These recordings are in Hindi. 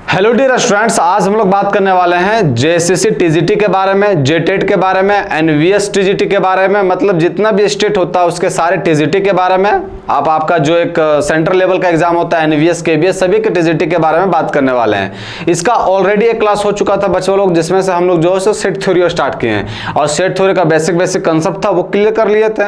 हेलो डियर स्टूडेंट्स, आज हम लोग बात करने वाले हैं जेएसएससी टीजीटी के बारे में, जेटेट के बारे में, एनवीएस टीजीटी के बारे में। मतलब जितना भी स्टेट होता है उसके सारे टीजीटी के बारे में। आपका जो एक सेंट्रल लेवल का एग्जाम होता है एनवीएस केवीएस, सभी के टीजीटी के बारे में बात करने वाले हैं। इसका ऑलरेडी एक क्लास हो चुका था बच्चों लोग, जिसमें से हम लोग जो है सेट थ्योरी स्टार्ट किए हैं और सेट थ्योरी का बेसिक कंसेप्ट था वो क्लियर कर लिए थे।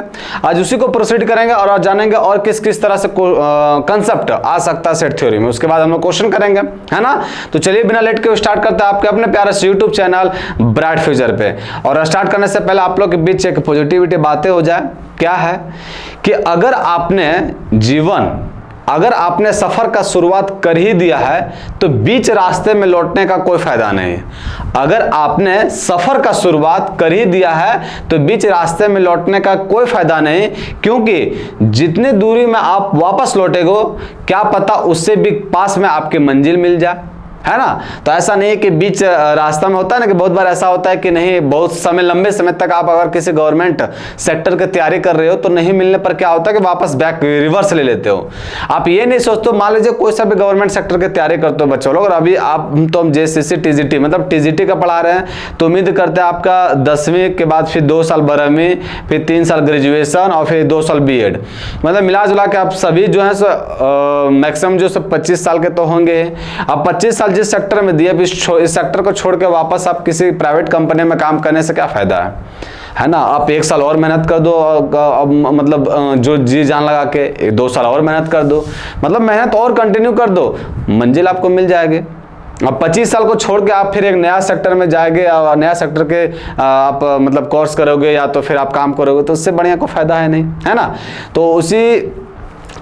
आज उसी को प्रोसीड करेंगे और आज जानेंगे और किस किस तरह से कंसेप्ट आ सकता है सेट थ्योरी में। उसके बाद हम लोग क्वेश्चन करेंगे, है ना। तो चलिए बिना लेट के स्टार्ट करते हैं आपके अपने प्यारे से यूट्यूब चैनल ब्राइट फ्यूचर पे। और स्टार्ट करने से पहले आप लोग के बीच एक पॉजिटिविटी बातें हो जाए। क्या है कि अगर आपने सफर का शुरुआत कर ही दिया है तो बीच रास्ते में लौटने का कोई फायदा नहीं। अगर आपने सफर का शुरुआत कर ही दिया है तो बीच रास्ते में लौटने का कोई फायदा नहीं, क्योंकि जितनी दूरी में आप वापस लौटेगो क्या पता उससे भी पास में आपकी मंजिल मिल जाए, है ना। तो ऐसा नहीं है कि बीच रास्ता में होता है ना कि बहुत बार ऐसा होता है कि नहीं, बहुत समय लंबे समय तक आप अगर किसी गवर्नमेंट सेक्टर की तैयारी कर रहे हो तो नहीं मिलने पर क्या होता है कि वापस बैक रिवर्स ले लेते हो। आप ये नहीं सोचते, मान लीजिए कोई सा भी गवर्नमेंट सेक्टर की तैयारी करते हो बच्चों लोग, और अभी हम जेएसएससी टीजीटी मतलब टीजीटी का पढ़ा रहे हैं, तो उम्मीद करते हैं आपका 10वीं के बाद फिर 2 साल 12वीं, फिर 3 साल ग्रेजुएशन और फिर 2 साल बीएड, मतलब मिला जुला के आप सभी जो है मैक्सिमम जो 25 साल के तो होंगे। अब 25 साल जिस सेक्टर में दिए, इस सेक्टर को छोड़ के वापस आप किसी प्राइवेट कंपनी में काम करने से क्या फायदा है ना। आप 1 साल और मेहनत कर दो, मतलब जो जी जान लगा के 2 साल और मेहनत कर दो, मतलब मेहनत और कंटिन्यू कर दो, मंजिल आपको मिल जाएगी। अब 25 साल को छोड़ के आप फिर एक नया सेक्टर में जाएंगे और नया सेक्टर के आप मतलब कोर्स करोगे या तो फिर आप काम करोगे, तो उससे बढ़िया कोई फायदा है नहीं, है ना। तो उसी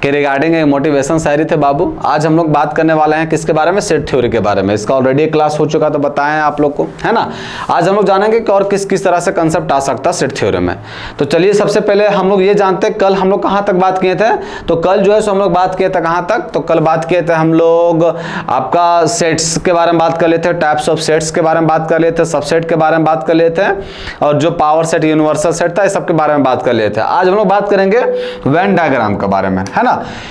के रिगार्डिंग एक मोटिवेशन शायरी थे बाबू। आज हम लोग बात करने वाले हैं किसके बारे में, सेट थ्योरी के बारे में। इसका ऑलरेडी एक क्लास हो चुका तो बताएं आप लोग को, है ना। आज हम लोग जानेंगे कि और किस किस तरह से कंसेप्ट आ सकता है सेट थ्योरी में। तो चलिए सबसे पहले हम लोग ये जानते हैं कल हम लोग कहाँ तक बात किए थे। तो कल जो है सो हम लोग बात किए थे कहाँ तक, तो कल बात किए थे हम लोग आपका सेट्स के बारे में बात कर लेते थे, टाइप्स ऑफ सेट्स के बारे में बात कर लेते थे, सबसेट के बारे में बात कर लेते हैं, और जो पावर सेट यूनिवर्सल सेट था इस सब के बारे में बात कर लेते हैं। आज हम लोग बात करेंगे वेन डायग्राम के बारे में, है ना।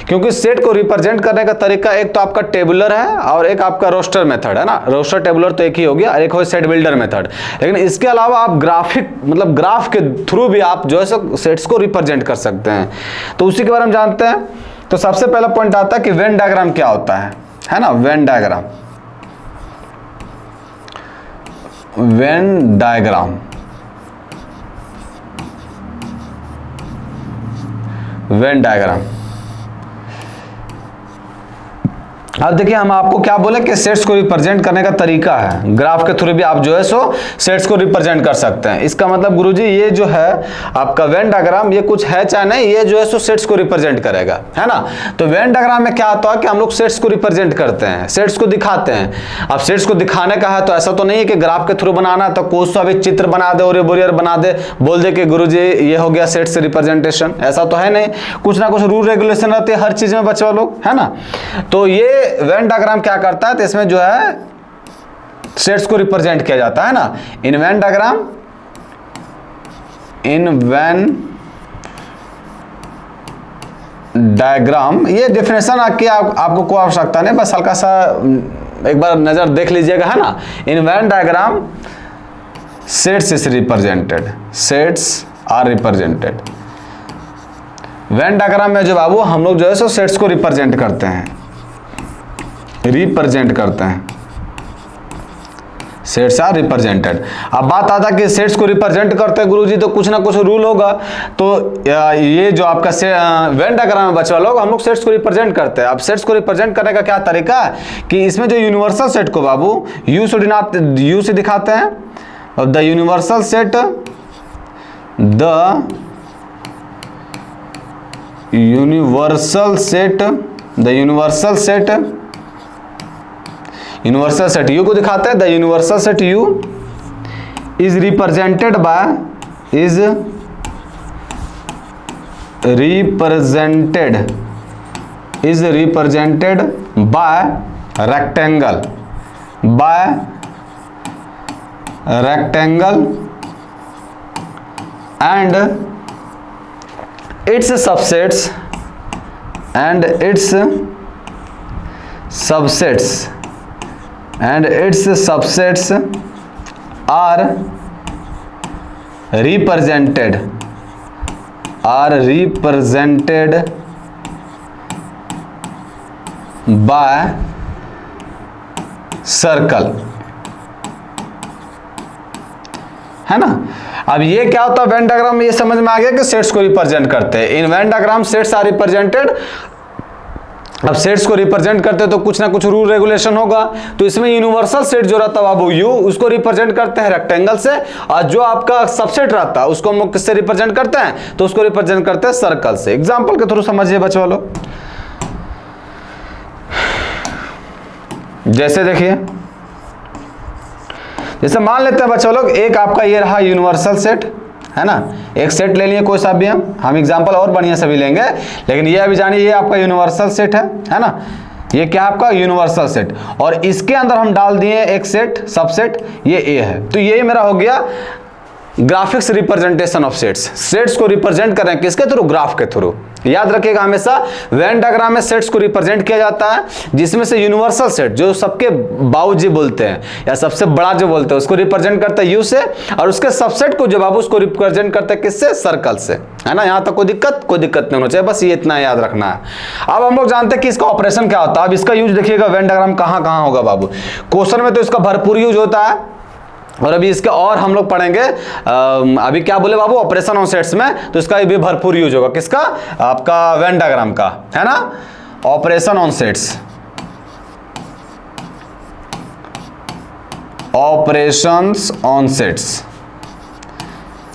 क्योंकि सेट को रिप्रेजेंट करने का तरीका एक तो आपका टेबुलर है और एक आपका रोस्टर मेथड, है ना। रोस्टर टेबुलर तो एक ही हो गया, एक हो सेट बिल्डर मेथड। लेकिन इसके अलावा आप ग्राफिक मतलब ग्राफ के थ्रू भी आप जो है सेट्स को रिप्रेजेंट कर सकते हैं। तो उसी के बारे में जानते हैं। तो सबसे पहला पॉइंट आता है कि वेन डायग्राम क्या होता है ना। Venn diagram, Venn diagram, Venn diagram. अब देखिए हम आपको क्या बोले कि सेट्स को रिप्रेजेंट करने का तरीका है, ग्राफ के थ्रू भी आप जो है सो सेट्स को रिप्रेजेंट कर सकते हैं। इसका मतलब गुरुजी ये जो है आपका वेन डायग्राम, ये कुछ है चाहे नहीं, ये जो है सो सेट्स को रिप्रेजेंट करेगा, है ना। तो वेन डायग्राम में क्या होता है कि हम लोग सेट्स को रिप्रेजेंट करते हैं, सेट्स को दिखाते हैं। अब सेट्स को दिखाने का है तो ऐसा तो नहीं है कि ग्राफ के थ्रू बनाना तो कुछ सा भी चित्र बना दे और बोरियर बना दे, बोल दे कि गुरुजी ये हो गया सेट्स से रिप्रेजेंटेशन, ऐसा तो है नहीं। कुछ ना कुछ रूल रेगुलेशन रहते हैं हर चीज में बच्चों लोग, है ना। तो ये वेन डायग्राम क्या करता है, तो इसमें जो है सेट्स को रिप्रेजेंट किया जाता है ना। In Venn diagram, in Venn diagram, ये डेफिनेशन आपको कोई आवश्यकता नहीं, बस हल्का सा एक बार नजर देख लीजिएगा, है ना। In Venn diagram sets is represented, sets are represented. Venn diagram में जो बाबू हम लोग जो है सो सेट्स को रिप्रेजेंट करते हैं, रिप्रेजेंट करते हैं, सेट्स आर रिप्रेजेंटेड। अब बात आता कि सेट्स को रिप्रेजेंट करते हैं गुरुजी तो कुछ ना कुछ रूल होगा। तो ये जो आपका वेन डायग्राम में बच्चा लोग हम लोग सेट्स को रिप्रेजेंट करते हैं। अब सेट्स को रिप्रेजेंट करने का क्या तरीका है कि इसमें जो यूनिवर्सल सेट को बाबू यू से दिखाते हैं, और the universal set, the universal set, the universal set, universal set you को दिखाते हैं। The universal set you is represented by, is represented by rectangle, and it's subsets, and its subsets are represented by circle, है ना। अब ये क्या होता है वेन डायग्राम में, ये समझ में आ गया कि सेट्स को रिप्रेजेंट करते हैं। In Venn diagram sets are represented. अब सेट्स को रिप्रेजेंट करते हैं तो कुछ ना कुछ रूल रेगुलेशन होगा। तो इसमें यूनिवर्सल सेट जो रहता है बाबू यू, उसको रिप्रेजेंट करते हैं रेक्टेंगल से, और जो आपका सबसेट रहता है उसको हम लोग किससे रिप्रेजेंट करते हैं, तो उसको रिप्रेजेंट करते हैं सर्कल से। एग्जांपल के थ्रू समझिए बच्चों वालों। जैसे देखिए, जैसे मान लेते हैं बच्चों लोग, एक आपका ये रहा यूनिवर्सल सेट, है ना। एक सेट ले लिए कोई सा भी, हम एग्जांपल और बढ़िया से भी लेंगे, लेकिन ये अभी जानिए ये आपका यूनिवर्सल सेट है ना। ये क्या आपका यूनिवर्सल सेट, और इसके अंदर हम डाल दिए एक सेट, सबसेट, ये ए है। तो ये मेरा हो गया graphics representation of sets. Sets को रिप्रेजेंट कर रहे हैं किसके थ्रू, ग्राफ के थ्रू। याद रखिएगा हमेशा वेन डायग्राम में सेट्स को रिप्रेजेंट किया जाता है, जिसमें से यूनिवर्सल सेट जो सबके बाबूजी बोलते हैं या सबसे बड़ा जो बोलते हैं उसको रिप्रेजेंट करता है यू से, और उसके सबसेट को जो बाबू उसको रिप्रेजेंट करते हैं किससे, सर्कल से, है ना। यहां तक कोई दिक्कत नहीं होना चाहिए, बस ये इतना याद रखना है। अब हम लोग जानते हैं कि इसका ऑपरेशन क्या होता है। अब इसका यूज देखिएगा वेन डायग्राम कहां कहां होगा बाबू। क्वेश्चन में तो इसका भरपूर यूज होता है, और अभी इसके और हम लोग पढ़ेंगे। अभी क्या बोले बाबू, ऑपरेशन ऑन सेट्स में, तो इसका भी भरपूर यूज होगा किसका, आपका वेन डायग्राम का, है ना। Operation on sets, operations on sets.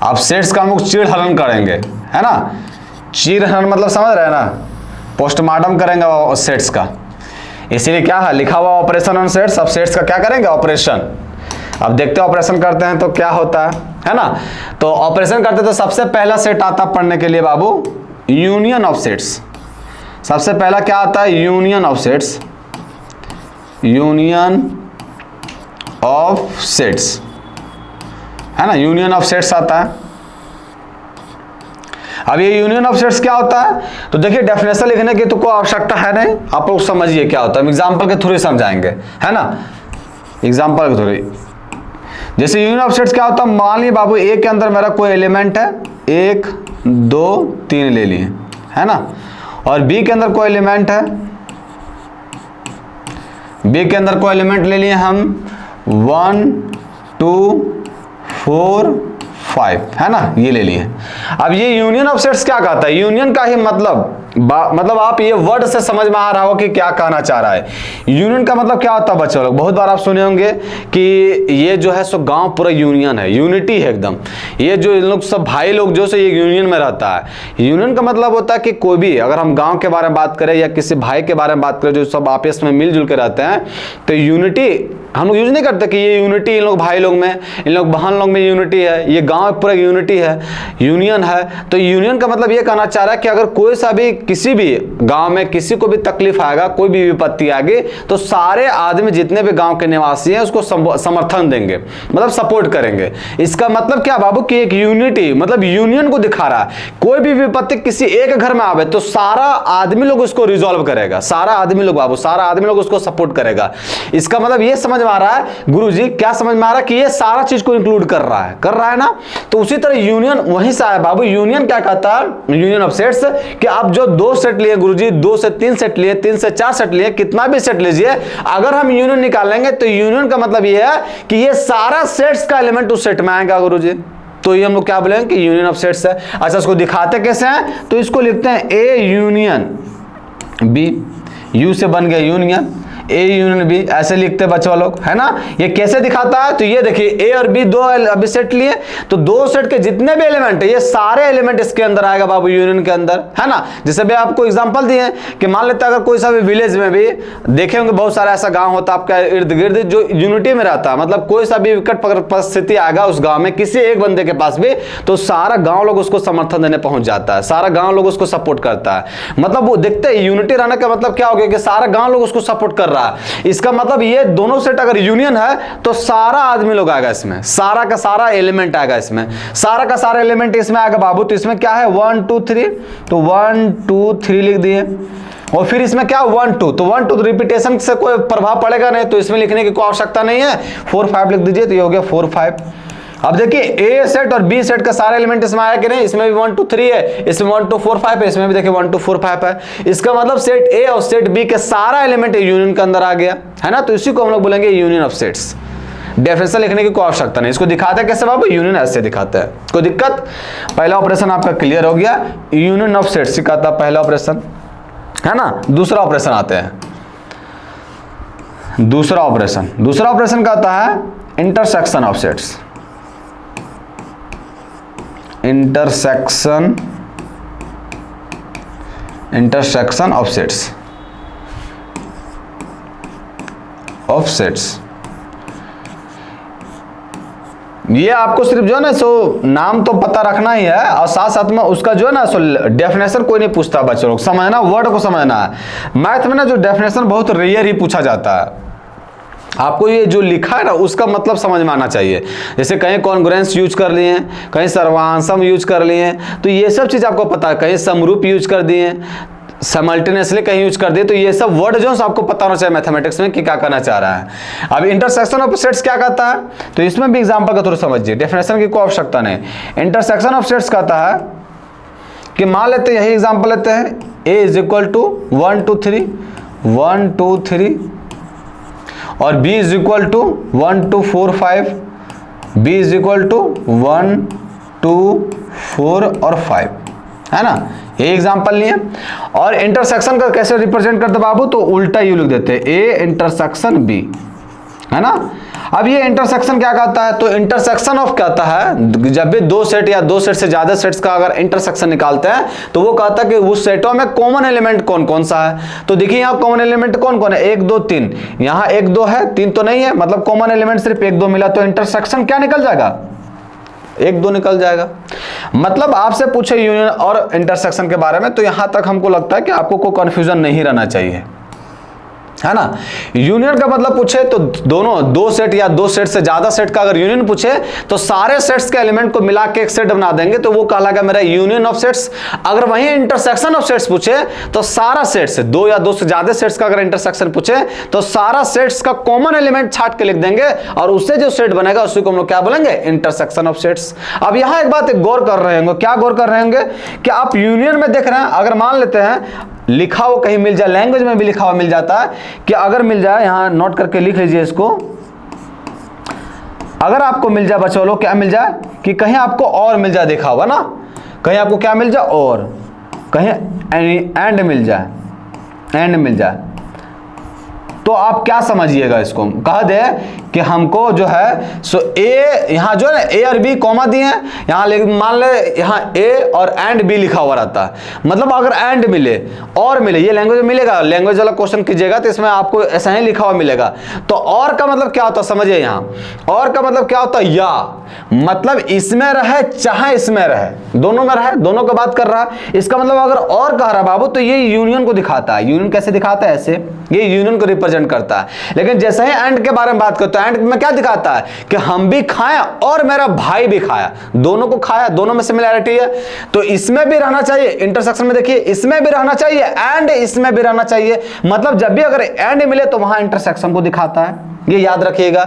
आप सेट्स का हम लोग चीड़ हरण करेंगे, है ना। चीड़ हरण मतलब समझ रहे हैं ना, पोस्टमार्टम करेंगे सेट्स का, इसीलिए क्या है लिखा हुआ ऑपरेशन ऑन सेट्स। अब सेट्स का क्या करेंगे, ऑपरेशन। अब देखते हैं ऑपरेशन करते हैं तो क्या होता है ना। तो ऑपरेशन करते तो सबसे पहला सेट आता पढ़ने के लिए बाबू यूनियन ऑफ सेट्स। सबसे पहला क्या आता है, union of sets, union of sets, है ना। यूनियन ऑफ सेट्स आता है। अब ये यूनियन ऑफ सेट्स क्या होता है, तो देखिए डेफिनेशन लिखने की तो कोई आवश्यकता है नहीं, आप लोग समझिए क्या होता है। एग्जाम्पल के थ्रू समझाएंगे, है ना। एग्जाम्पल के थ्रू, जैसे यूनियन ऑफ सेट्स क्या होता है, मान लीजिए बाबू ए के अंदर मेरा कोई एलिमेंट है, 1 2 3 ले लिए, है ना। और बी के अंदर कोई एलिमेंट है, बी के अंदर कोई एलिमेंट ले लिए हम 1 2 4 5, है ना, ये ले लिए। अब ये यूनियन ऑफ सेट्स क्या कहता है, यूनियन का ही मतलब आप ये वर्ड से समझ में आ रहा हो कि क्या कहना चाह रहा है। यूनियन का मतलब क्या होता है बच्चों लोग, बहुत बार आप सुने होंगे कि ये जो है सो गांव पूरा यूनियन है, यूनिटी है एकदम। ये जो इन लोग सब भाई लोग जो से ये यूनियन में रहता है। यूनियन का मतलब होता है कि कोई भी, अगर हम गाँव के बारे में बात करें या किसी भाई के बारे में बात करें जो सब आपस में मिलजुल के रहते हैं, तो यूनिटी हम लोग यूज नहीं करते कि ये यूनिटी इन लोग भाई लोग में, इन लोग बहन लोग में यूनिटी है, ये गांव पूरा यूनिटी है, यूनियन है। तो यूनियन का मतलब ये कहना चाह रहा है कि अगर कोई सा भी किसी भी गांव में किसी को भी तकलीफ आएगा, कोई भी विपत्ति आएगी, तो सारे आदमी जितने भी गांव के निवासी हैं उसको समर्थन देंगे, मतलब सपोर्ट करेंगे। इसका मतलब क्या बाबू कि एक यूनिटी, मतलब यूनियन को दिखा रहा है। कोई भी विपत्ति किसी एक घर में आवे तो सारा आदमी लोग उसको रिजॉल्व करेगा, सारा आदमी लोग बाबू, सारा आदमी लोग उसको सपोर्ट करेगा। इसका मतलब ये समझ में आ रहा है गुरुजी, क्या समझ में आ रहा है कि ये सारा चीज को इंक्लूड कर रहा है ना। तो उसी तरह यूनियन वहीं से आया बाबू। यूनियन क्या कहता है, यूनियन ऑफ सेट्स, कि आप जो 2 सेट लिए गुरुजी, 2 से 3 सेट लिए, 3 से 4 सेट लिए, कितना भी सेट लीजिए, अगर हम यूनियन निकालेंगे तो यूनियन का मतलब ये है कि ये सारा सेट्स का एलिमेंट उस सेट में आएगा गुरुजी। तो ये हम लोग क्या बोलेंगे कि यूनियन ऑफ सेट्स है। अच्छा, इसको दिखाते कैसे हैं, तो इसको लिखते हैं ए यूनियन बी, यू से बन गया यूनियन, ए यूनियन बी, ऐसे लिखते हैं बच्चों लोग, है ना। ये कैसे दिखाता है, तो ये देखिए ए और बी 2 अभी सेट लिए, तो 2 सेट के जितने भी एलिमेंट है ये सारे एलिमेंट इसके अंदर आएगा बाबू, यूनियन के अंदर, है ना। जैसे भी आपको एग्जांपल दिए कि मान लेते हैं अगर कोई सा भी विलेज में भी देखे होंगे, बहुत सारा ऐसा गांव होता है आपका इर्द गिर्द जो यूनिटी में रहता है, मतलब कोई सा भी विकट परिस्थिति आएगा उस गाँव में किसी एक बंदे के पास भी, तो सारा गाँव लोग उसको समर्थन देने पहुंच जाता है, सारा गाँव लोग उसको सपोर्ट करता है। मतलब वो देखते हैं यूनिटी रहने का मतलब क्या हो गया कि सारा गाँव लोग उसको सपोर्ट कर रहा है। इसका मतलब ये दोनों सेट अगर यूनियन है तो सारा आदमी लोग आएगा इसमें, सारा का सारा एलिमेंट आएगा इसमें, सारा का सारा एलिमेंट इसमें आएगा बाबू। तो इसमें क्या है 1 2 3, तो 1 2 3 लिख दिए, और फिर इसमें क्या 1 2, तो 1 2 रिपीटेशन से कोई प्रभाव पड़ेगा नहीं, तो इसमें लिखने की कोई आवश्यकता नहीं है। 4 5 लिख दीजिए, तो ये हो गया 4 5। अब देखिए ए सेट और बी सेट का सारे एलिमेंट इसमें आया कि नहीं, इसमें भी 1 2 3 है, इसमें 1 2 4 5 है, इसमें भी देखिए 1 2 4 5 है। इसका मतलब सेट ए और सेट बी के सारा एलिमेंट यूनियन के अंदर आ गया है ना, तो इसी को हम लोग बोलेंगे यूनियन ऑफ सेट्स। डेफिनेशन लिखने की कोई आवश्यकता नहीं। इसको दिखाते हैं कैसे बाबू, यूनियन ऐसे दिखाते हैं, कोई दिक्कत? पहला ऑपरेशन आपका क्लियर हो गया, यूनियन ऑफ सेट्स सिखाता पहला ऑपरेशन है ना। दूसरा ऑपरेशन आते हैं, दूसरा ऑपरेशन कहता है intersection of sets. Intersection of sets. ये आपको सिर्फ जो है ना सो नाम तो पता रखना ही है, और साथ साथ में उसका जो है ना सो डेफिनेशन कोई नहीं पूछता बच्चों लोग, समझना, वर्ड को समझना है। मैथ में ना जो डेफिनेशन बहुत रेयर ही पूछा जाता है, आपको ये जो लिखा है ना उसका मतलब समझ में आना चाहिए। जैसे कहीं कॉन्ग्रुएंस यूज कर लिए, कहीं सर्वांशम यूज कर लिए, तो ये सब चीज आपको पता है, कहीं समरूप यूज कर दिए, साइमल्टेनियसली कहीं यूज कर दिए, तो ये सब वर्ड जो है आपको पता होना चाहिए मैथमेटिक्स में कि क्या करना चाह रहा है। अब इंटरसेक्शन ऑफ सेट्स क्या कहता है, तो इसमें भी एग्जांपल का थोड़ा समझिए, डेफिनेशन की कोई आवश्यकता नहीं। इंटरसेक्शन ऑफ सेट्स कहता है कि मान लेते हैं, यही एग्जांपल लेते हैं, a इज इक्वल टू 1 2 3 1 2 3 और b is equal to 1 2 4 5, b is equal to 1 2 4 और 5 है ना, ये एग्जांपल लिए। और इंटरसेक्शन का कैसे रिप्रेजेंट करते बाबू, तो उल्टा यू लिख देते, a इंटरसेक्शन b है ना। अब ये इंटरसेक्शन क्या कहता है, तो इंटरसेक्शन ऑफ कहता है जब भी दो सेट या दो सेट से ज्यादा सेट्स का अगर इंटरसेक्शन निकालते हैं तो वो कहता है कि उस सेटों में कॉमन एलिमेंट कौन कौन सा है। तो देखिए यहाँ कॉमन एलिमेंट कौन कौन है, 1 2 3, यहाँ 1 2 है, 3 तो नहीं है, मतलब कॉमन एलिमेंट सिर्फ 1 2 मिला, तो इंटरसेक्शन क्या निकल जाएगा, 1 2 निकल जाएगा। मतलब आपसे पूछे यूनियन और इंटरसेक्शन के बारे में, तो यहां तक हमको लगता है कि आपको कोई कंफ्यूजन नहीं रहना चाहिए, है ना। यूनियन का मतलब पूछे तो दोनों दो सेट या दो सेट से ज्यादा सेट का अगर यूनियन पूछे तो सारे सेट्स के एलिमेंट को मिला के एक सेट बना देंगे, तो वो कहलाएगा मेरा यूनियन ऑफ सेट्स। अगर वहीं इंटरसेक्शन ऑफ सेट्स पूछे तो सारा सेट से दो या दो से ज्यादा सेट्स का अगर इंटरसेक्शन पूछे तो सारा सेट्स का कॉमन एलिमेंट छाट के लिख देंगे और उससे जो सेट बनेगा उसी को हम लोग क्या बोलेंगे, इंटरसेक्शन ऑफ सेट्स। अब यहां एक बात गौर कर रहे होंगे, क्या गौर कर रहे होंगे कि आप यूनियन में देख रहे हैं, अगर मान लेते हैं लिखा हुआ कहीं मिल जाए, लैंग्वेज में भी लिखा हुआ मिल जाता है कि अगर मिल जाए, यहां नोट करके लिख लीजिए इसको, अगर आपको मिल जाए बच्चों लोग, क्या मिल जाए कि कहीं आपको और मिल जाए, देखा हुआ ना, कहीं आपको क्या मिल जाए, और कहीं एंड मिल जाए, एंड मिल जाए, तो आप क्या समझिएगा, इसको कह दे कि हमको जो है सो ए, यहां जो है ना ए और बी कॉमा दिए हैं, यहां लेकिन मान ले यहां ए और एंड बी लिखा हुआ रहता है, मतलब अगर एंड मिले और मिले, ये लैंग्वेज में मिलेगा, लैंग्वेज वाला क्वेश्चन कीजिएगा तो इसमें आपको ऐसा ही लिखा हुआ मिलेगा। तो और का मतलब क्या होता है समझिए, यहां और का मतलब क्या होता है, या मतलब इसमें रहे चाहे इसमें रहे, दोनों में रहे, दोनों का बात कर रहा है। इसका मतलब अगर और कह रहा बाबू तो ये यूनियन को दिखाता है। यूनियन कैसे दिखाता है, ऐसे, ये यूनियन को रिप्रेजेंट करता है। लेकिन जैसे ही एंड के बारे में बात करते हैं, एंड में क्या दिखाता है कि हम भी खाएं और मेरा भाई भी खाया, दोनों को खाया, दोनों में सिमिलैरिटी है, तो इसमें भी रहना चाहिए, इंटरसेक्शन में देखिए इसमें भी रहना चाहिए एंड इसमें भी रहना चाहिए, मतलब जब भी अगर एंड मिले तो वहां इंटरसेक्शन को दिखाता है, ये याद रखिएगा।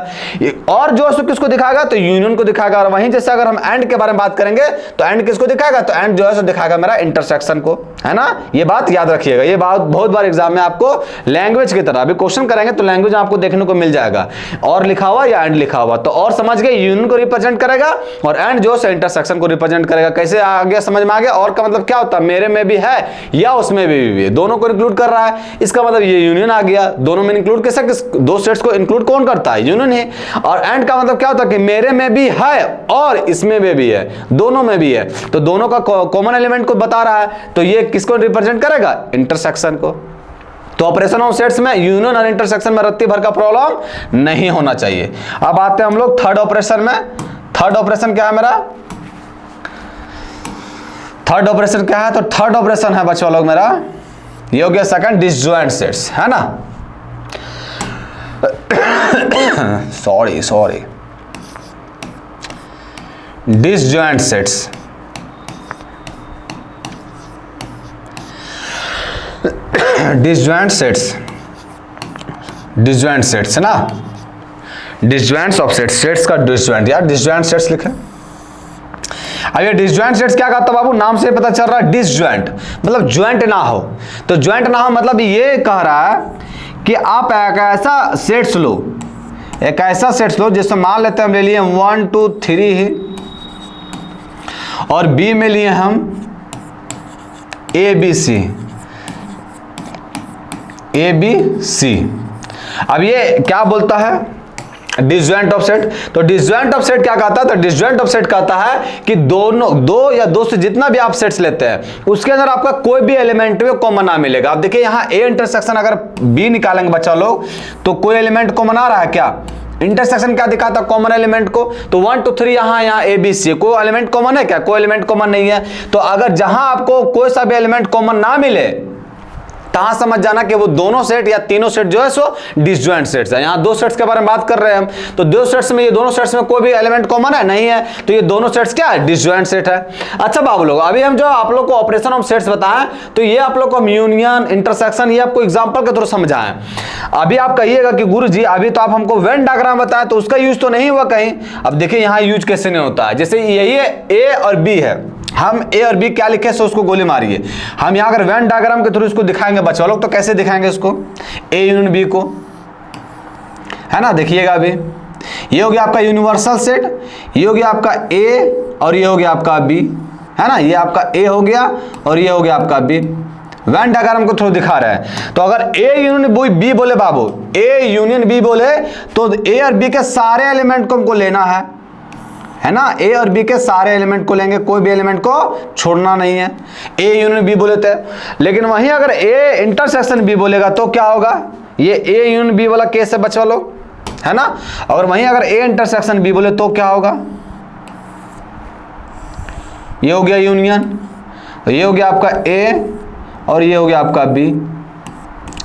और जो है किसको दिखाएगा, तो यूनियन को दिखाएगा। और वहीं जैसे अगर हम एंड के बारे में बात करेंगे तो एंड किसको दिखाएगा, तो एंड जो है दिखाएगा मेरा इंटरसेक्शन को, है ना। ये बात याद रखिएगा, ये बात बहुत बार एग्जाम में आपको लैंग्वेज की तरह अभी क्वेश्चन करेंगे तो लैंग्वेज में आपको देखने को मिल जाएगा, और लिखा हुआ या एंड लिखा हुआ, तो और समझ गए, यूनियन को रिप्रेजेंट करेगा और एंड जो है इंटरसेक्शन को रिप्रेजेंट करेगा। कैसे आ गया, समझ में आ गया। और का मतलब क्या होता है, मेरे में भी है या उसमें भी है, दोनों को इंक्लूड कर रहा है, इसका मतलब ये यूनियन आ गया। दोनों में इंक्लूड कैसे, दो सेट्स को इंक्लूड कौन करता है, यूनियन है। और एंड का मतलब क्या होता है कि मेरे में भी है और इसमें भी है, दोनों में भी है, तो दोनों का कॉमन एलिमेंट को बता रहा है, तो ये किसको रिप्रेजेंट करेगा, इंटरसेक्शन को। तो ऑपरेशन ऑफ सेट्स में यूनियन और इंटरसेक्शन में रत्ती भर का प्रॉब्लम नहीं होना चाहिए। अब आते हैं हम लोग थर्ड ऑपरेशन में। थर्ड ऑपरेशन क्या है मेरा, थर्ड ऑपरेशन क्या है, तो थर्ड ऑपरेशन है बच्चों लोग मेरा, ये हो गया सेकंड डिसजॉइंट सेट्स, है ना। Sorry disjoint sets. Disjoint sets, disjoint sets है ना, डिसजॉइंट्स ऑफ सेट्स, सेट्स का डिसजॉइंट, यार डिसजॉइंट सेट्स लिखे। अब ये डिसजॉइंट सेट्स क्या कहता है बाबू, नाम से पता चल रहा है डिसजॉइंट मतलब ज्वाइंट ना हो। तो ज्वाइंट ना हो मतलब ये कह रहा है कि आप एक ऐसा सेट्स लो, एक ऐसा सेट्स लो जिसमें मान लेते हैं हम ले लिए 1 2 3 है, और बी में लिए हम ABC, ABC। अब ये क्या बोलता है, डिसजॉइंट ऑफ सेट। तो डिसजॉइंट ऑफ सेट क्या कहता है, तो डिसजॉइंट ऑफ सेट कहता है कि दोनों, दो या दो से जितना भी आप सेट्स लेते हैं उसके अंदर आपका कोई भी एलिमेंट में कॉमन ना मिलेगा। आप देखिए यहाँ ए इंटरसेक्शन अगर बी निकालेंगे बच्चा लोग तो कोई एलिमेंट कॉमन आ रहा है क्या, इंटरसेक्शन क्या दिखाता है कॉमन एलिमेंट को, तो 1 2 3 यहाँ ABC कोई एलिमेंट कॉमन है क्या, कोई एलिमेंट कॉमन नहीं है। तो अगर जहां आपको कोई सा भी एलिमेंट कॉमन ना मिले कहां समझ जाना कि वो दोनों सेट या तीनों सेट जो है सो डिसजॉइंट सेट्स है। यहां दो सेट्स के बारे में बात कर रहे हैं हम, तो दो सेट्स में ये दोनों सेट्स में कोई भी एलिमेंट कॉमन है नहीं है, तो ये दोनों सेट्स क्या है, डिसजॉइंट सेट है। अच्छा बाबू लोग, अभी हम जो आप लोग को ऑपरेशन ऑफ सेट्स बताएं तो ये आप लोग को हम यूनियन, इंटरसेक्शन, ये आपको एग्जांपल के थ्रू समझाएं। अभी आप कहिएगा कि गुरुजी अभी तो आप हमको वेन डायग्राम बताएं तो उसका यूज तो नहीं हुआ कहीं। अब देखिए यहाँ यूज कैसे नहीं होता है, जैसे यही ए और बी है, हम ए और बी क्या लिखे सो उसको गोली मारिए। हम यहाँ अगर वेन डायग्राम के थ्रू इसको दिखाएंगे बच्चा लोग तो कैसे दिखाएंगे इसको, ए यूनियन बी को, है ना। देखिएगा अभी ये हो गया आपका यूनिवर्सल सेट, ये हो गया आपका ए और ये हो गया आपका बी, है ना। ये आपका ए हो गया और ये हो गया आपका बी, वेन डायग्राम को थ्रू दिखा रहा है। तो अगर ए यूनियन बी बोले बाबू, ए यूनियन बी बोले तो ए और बी के सारे एलिमेंट को हमको लेना है ना। ए और बी के सारे एलिमेंट को लेंगे, कोई भी एलिमेंट को छोड़ना नहीं है। ए यूनियन बी बोले थे, लेकिन वहीं अगर ए इंटरसेक्शन बी बोलेगा तो क्या होगा, ये ए यूनियन बी वाला केस है बच्चा लोग, है ना। और वहीं अगर ए इंटरसेक्शन बी बोले तो क्या होगा, ये हो गया यूनियन, ये हो गया आपका ए और ये हो गया आपका बी,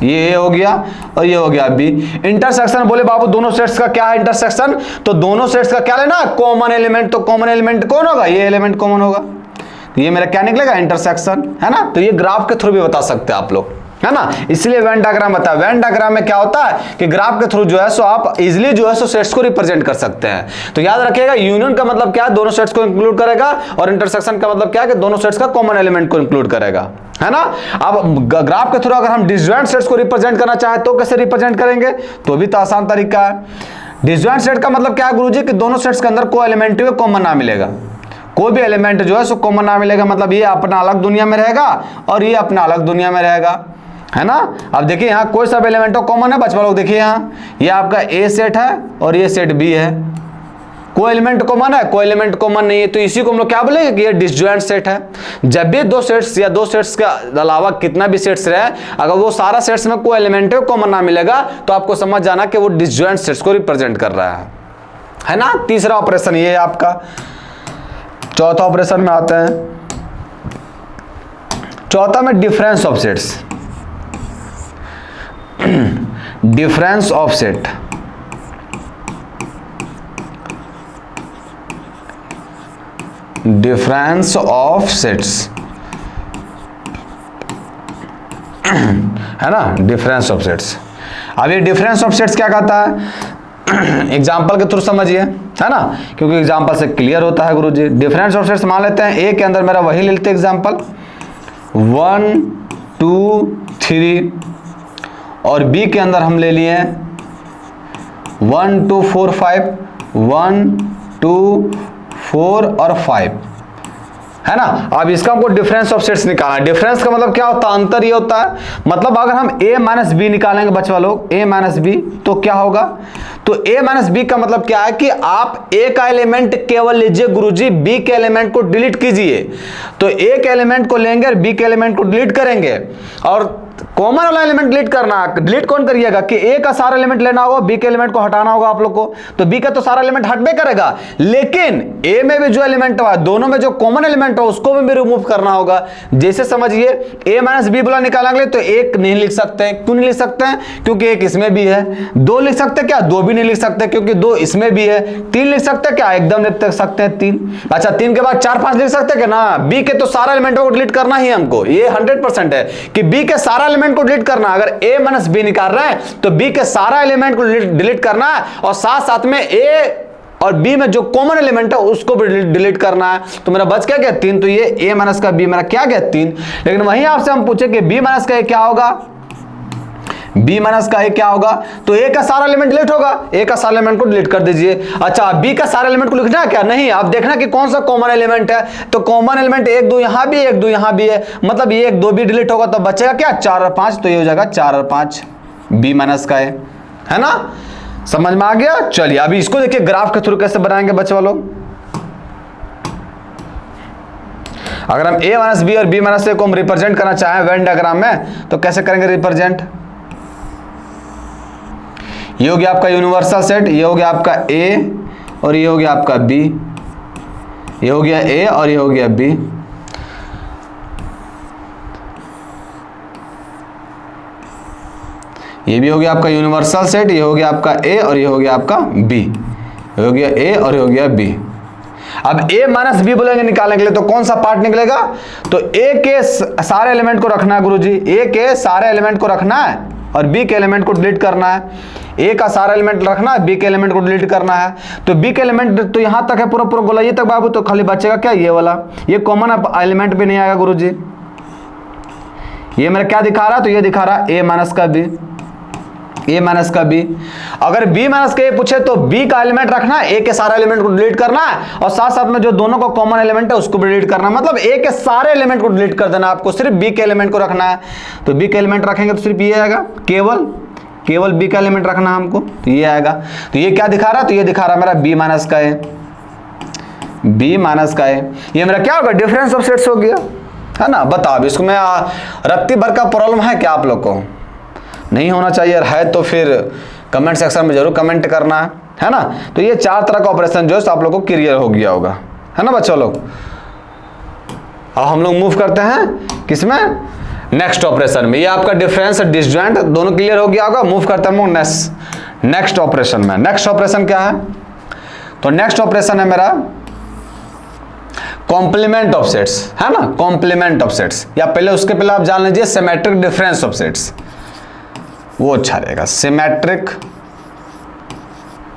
ये ए हो गया और ये हो गया बी। इंटरसेक्शन बोले बाबू दोनों सेट्स का क्या है इंटरसेक्शन, तो दोनों सेट्स का क्या लेना, कॉमन एलिमेंट। तो कॉमन एलिमेंट कौन होगा, ये एलिमेंट कॉमन होगा, तो ये मेरा क्या निकलेगा, इंटरसेक्शन, है ना। तो ये ग्राफ के थ्रू भी बता सकते हैं आप लोग, है ना। इसलिए वेन डायग्राम बता, वेन डायग्राम में क्या होता है कि ग्राफ के थ्रू जो है सो आप इजीली जो है सो सेट्स को रिप्रेजेंट कर सकते हैं। तो याद रखिएगा यूनियन का मतलब क्या है, दोनों सेट्स को इंक्लूड करेगा, और इंटरसेक्शन का मतलब क्या है कि दोनों सेट्स का कॉमन एलिमेंट को इंक्लूड करेगा, है ना। अब ग्राफ के थ्रू अगर हम डिसजॉइंट सेट्स को रिप्रेजेंट करना चाहे तो कैसे रिप्रेजेंट करेंगे, तो भी तो आसान तरीका है। डिसजॉइंट सेट का मतलब क्या है गुरुजी, कि दोनों सेट्स के अंदर कोई एलिमेंट में कॉमन ना मिलेगा, कोई भी एलिमेंट जो है सो कॉमन ना मिलेगा, मतलब ये अपना अलग दुनिया में रहेगा और ये अपना अलग दुनिया में रहेगा, है ना। अब देखिए यहाँ कोई सब एलिमेंट कॉमन है बच्चा लोग, देखिए यहाँ ये आपका ए सेट है और ये सेट बी है, कोई एलिमेंट कॉमन है, कोई एलिमेंट कॉमन नहीं है, तो इसी को हम लोग क्या बोलेंगे कि ये डिसजॉइंट सेट है। जब भी दो सेट्स या दो सेट्स के अलावा कितना भी सेट्स रहे, अगर वो सारा सेट्स में कोई एलिमेंट कॉमन ना मिलेगा तो आपको समझ जाना कि वो डिसजॉइंट सेट्स को रिप्रेजेंट कर रहा है ना। तीसरा ऑपरेशन ये है आपका। चौथा ऑपरेशन में आते हैं, चौथा में difference of sets, difference of set. Difference of sets, है ना, डिफरेंस ऑफ सेट्स। अब ये डिफरेंस ऑफ सेट्स क्या कहता है, एग्जाम्पल के थ्रू समझिए, है ना, क्योंकि एग्जाम्पल से क्लियर होता है गुरुजी। डिफरेंस ऑफ सेट्स मान लेते हैं ए के अंदर मेरा वही ले लेते हैं एग्जाम्पल 1 2 3, और बी के अंदर हम ले लिए 1 2 4 5, 1 2 4 और 5, है ना। अब इसका हमको डिफरेंस ऑफ सेट्स निकालना है। डिफरेंस का मतलब क्या होता है, अंतर ये होता है, मतलब अगर हम a माइनस बी निकालेंगे बच्चा लोग, a माइनस बी, तो क्या होगा, तो a माइनस बी का मतलब क्या है कि आप a का एलिमेंट केवल लीजिए गुरुजी, b के एलिमेंट को डिलीट कीजिए। तो a के एलिमेंट को लेंगे और b के एलिमेंट को डिलीट करेंगे, और कॉमन वाला एलिमेंट डिलीट करना, डिलीट कौन करिएगा कि ए का सारा एलिमेंट लेना होगा, बी के एलिमेंट को हटाना होगा आप लोग को, तो बी का तो सारा एलिमेंट हटबे करेगा, लेकिन ए में भी जो एलिमेंट है, दोनों में जो कॉमन एलिमेंट है उसको भी रिमूव करना होगा। जैसे समझिए ए माइनस बी बोला निकालेंगे तो एक नहीं लिख सकते हैं, क्यों नहीं लिख सकते हैं, क्योंकि एक इसमें भी है। दो लिख सकते हैं क्या, दो भी नहीं लिख सकते क्योंकि दो इसमें भी है। तीन लिख सकते हैं क्या, एकदम लिख सकते हैं तीन। अच्छा, तीन के बाद 4 5 लिख सकते हैं क्या ना, बी के तो सारा एलिमेंटों को डिलीट करना ही हमको, ये 100% है कि बी के सारा एलिमेंट को डिलीट करना है। अगर a माइनस बी निकाल रहे हैं तो b के सारा एलिमेंट को डिलीट करना है और साथ साथ में a और b में जो कॉमन एलिमेंट है उसको भी डिलीट करना है। तो मेरा बच क्या गया 3, तो ये a माइनस का b मेरा क्या गया 3। लेकिन वहीं आपसे हम पूछे कि b माइनस का a क्या होगा, b माइनस का a क्या होगा, तो a का सारा एलिमेंट डिलीट होगा, a का सारा एलिमेंट को डिलीट कर दीजिए। अच्छा b का सारा एलिमेंट को लिखना है क्या, नहीं, आप देखना कि कौन सा कॉमन एलिमेंट है। तो कॉमन एलिमेंट 1 2 यहां भी 1 2 यहां भी है, मतलब ये 1 2 भी डिलीट होगा तो बचेगा क्या 4 और 5, तो ये हो जाएगा 4 और 5 b माइनस का है ना। समझ में आ गया। चलिए अभी इसको देखिए ग्राफ के थ्रू कैसे बनाएंगे बच्चे वालों। अगर हम a माइनस बी और b माइनस a को हम रिप्रेजेंट करना चाहें वेन डायग्राम में तो कैसे करेंगे रिप्रेजेंट। ये हो गया आपका यूनिवर्सल सेट, ये हो गया आपका a और ये हो गया आपका b, ये हो गया a और ये हो गया b। ये भी हो गया आपका यूनिवर्सल सेट, ये हो गया आपका a और ये हो गया आपका b, ये हो गया a और ये हो गया b। अब a माइनस बी बोलेंगे निकालने के लिए तो कौन सा पार्ट निकलेगा, तो a के सारे एलिमेंट को रखना है गुरुजी, a के सारे एलिमेंट को रखना है और b के एलिमेंट को डिलीट करना है। a का सारा एलिमेंट रखना है, b के एलिमेंट को डिलीट करना है। तो b के एलिमेंट तो यहां तक है पूरा पूरा गोलाई तक बाबू, तो खाली बचेगा क्या ये वाला, ये कॉमन एलिमेंट भी नहीं आएगा गुरुजी। ये मेरा क्या दिखा रहा है, तो ये दिखा रहा है a माइनस का b, a माइनस का b। अगर b माइनस का a पूछे तो b का एलिमेंट रखना है, a के सारे एलिमेंट को डिलीट करना है और साथ साथ में जो दोनों का कॉमन एलिमेंट है उसको भी डिलीट करना है। मतलब a के सारे एलिमेंट को डिलीट कर देना, आपको सिर्फ b के एलिमेंट को रखना है। तो b के एलिमेंट रखेंगे तो सिर्फ ये आएगा, केवल b का एलिमेंट रखना है हमको, तो ये आएगा। तो ये क्या दिखा रहा है, तो ये दिखा रहा है मेरा b माइनस का a, b माइनस का a। ये मेरा क्या होगा डिफरेंस ऑफ सेट्स हो गया, है ना। बताओ इसको मैं रत्ती भर का प्रॉब्लम है क्या आप लोग को, नहीं होना चाहिए, है तो फिर कमेंट सेक्शन में जरूर कमेंट करना है ना। तो ये 4 तरह का ऑपरेशन जो है आप लोगों को क्लियर हो गया होगा, है ना बच्चों लोग। अब हम लोग मूव करते हैं किसमें, नेक्स्ट ऑपरेशन में। ये आपका डिफरेंस डिसजॉइंट दोनों क्लियर हो गया होगा। मूव करते हैं नेक्स्ट ऑपरेशन में। नेक्स्ट ऑपरेशन क्या है, तो नेक्स्ट ऑपरेशन है मेरा कॉम्प्लीमेंट ऑफ सेट्स, है ना, कॉम्प्लीमेंट ऑफ सेट्स। या पहले उसके पहले आप जान लीजिए सिमेट्रिक डिफरेंस ऑफ सेट्स, वो अच्छा रहेगा। सिमेट्रिक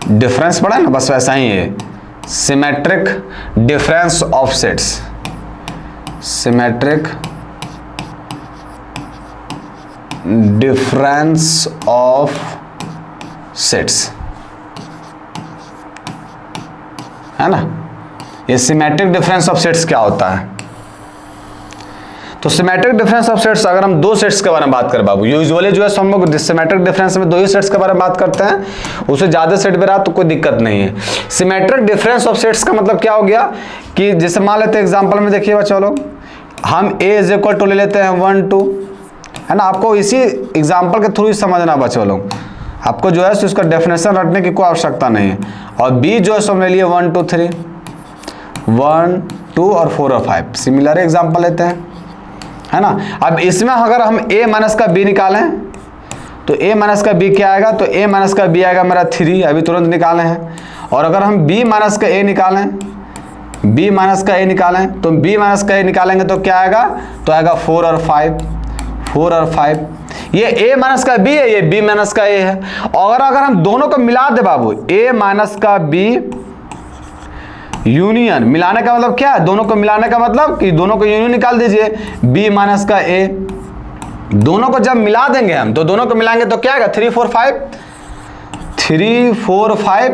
डिफरेंस पढ़ा है ना, बस वैसा ही है, symmetric difference of sets, symmetric difference of sets, है ना। ये सिमेट्रिक डिफरेंस ऑफ सेट्स क्या होता है, तो सिमेट्रिक डिफरेंस ऑफ सेट्स अगर हम 2 सेट्स के बारे में बात करें बाबू, यूजुअली जो है हम लोग सिमेट्रिक डिफरेंस में 2 ही सेट्स के बारे में बात करते हैं, उससे ज्यादा सेट में रहा तो कोई दिक्कत नहीं है। सिमेट्रिक डिफरेंस ऑफ सेट्स का मतलब क्या हो गया कि जैसे मान लेते हैं एग्जांपल में, देखिए बच्चों लोग हम a इज इक्वल टू ले लेते हैं 1 2, है ना। आपको इसी एग्जाम्पल के थ्रू ही समझना बच्चों लोग, आपको जो है उसका डेफिनेशन रटने की कोई आवश्यकता नहीं है। और b जो है सो ले लिए 1 2 3, 1 2 और 4 और 5, सिमिलर एग्जाम्पल लेते हैं, है ना। अब इसमें अगर हम a माइनस का b निकालें तो a माइनस का b क्या आएगा, तो a माइनस का b आएगा मेरा 3, अभी तुरंत निकाले हैं। और अगर हम b माइनस का a निकालें, b माइनस का a निकालें तो b माइनस का a निकालेंगे तो क्या आएगा, तो आएगा 4 और 5, 4 और 5। ये a माइनस का b है, ये b माइनस का a है। और अगर हम दोनों को मिला दे बाबू, a माइनस का b यूनियन, मिलाने का मतलब क्या है, दोनों को मिलाने का मतलब कि दोनों को यूनियन निकाल दीजिए, b माइनस का a। दोनों को जब मिला देंगे हम, तो दोनों को मिलाएंगे तो क्या आएगा 3 4 5, 3 4 5।